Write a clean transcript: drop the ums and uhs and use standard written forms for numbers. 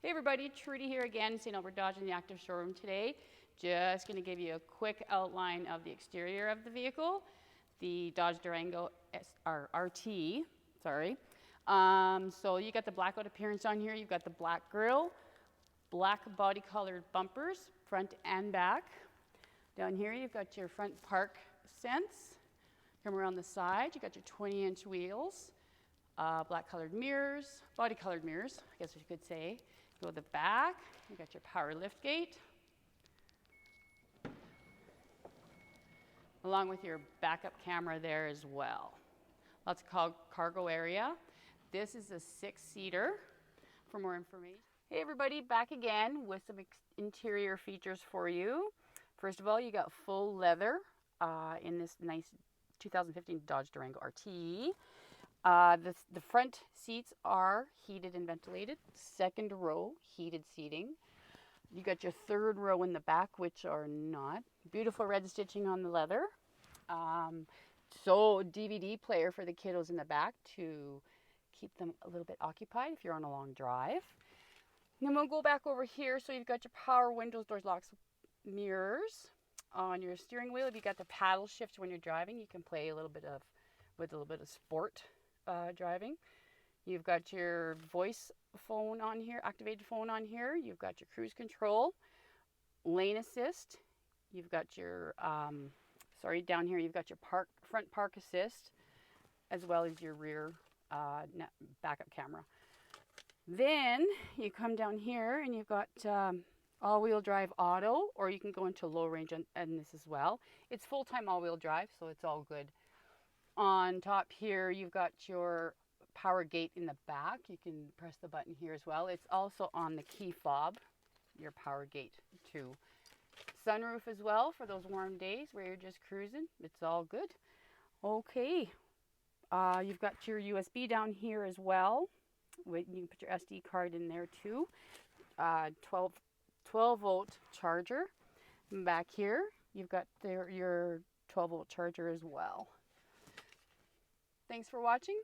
Hey everybody, Trudy here again, St.Albert Dodge in the active showroom today. Just going to give you a quick outline of the exterior of the vehicle, the Dodge Durango RT, sorry. So you got the blackout appearance on here, you've got the black grille, black body colored bumpers, front and back. Down here you've got your front park sense. Come around the side, you got your 20-inch wheels, black colored mirrors, body colored mirrors, I guess you could say. Go to the back, you got your power lift gate, along with your backup camera there as well. Lots of cargo area. This is a 6-seater. For more information. Hey everybody, back again with some interior features for you. First of all, you got full leather in this nice 2015 Dodge Durango RT. The front seats are heated and ventilated. Second row, heated seating. You got your third row in the back, which are not. Beautiful red stitching on the leather. So DVD player for the kiddos in the back to keep them a little bit occupied if you're on a long drive. And then we'll go back over here. So you've got your power windows, doors, locks, mirrors. On your steering wheel, if you got the paddle shift when you're driving, you can play with a little bit of sport driving. You've got your voice phone on here, activated phone on here. You've got your cruise control, lane assist. You've got your, down here you've got your front park assist, as well as your rear backup camera. Then you come down here and you've got all-wheel drive auto, or you can go into low range on this as well. It's full-time all-wheel drive, so it's all good. On top here, you've got your power gate in the back. You can press the button here as well. It's also on the key fob, your power gate too. Sunroof as well for those warm days where you're just cruising. It's all good. Okay. You've got your USB down here as well. You can put your SD card in there too. 12-volt charger. And back here, you've got your 12-volt charger as well. Thanks for watching.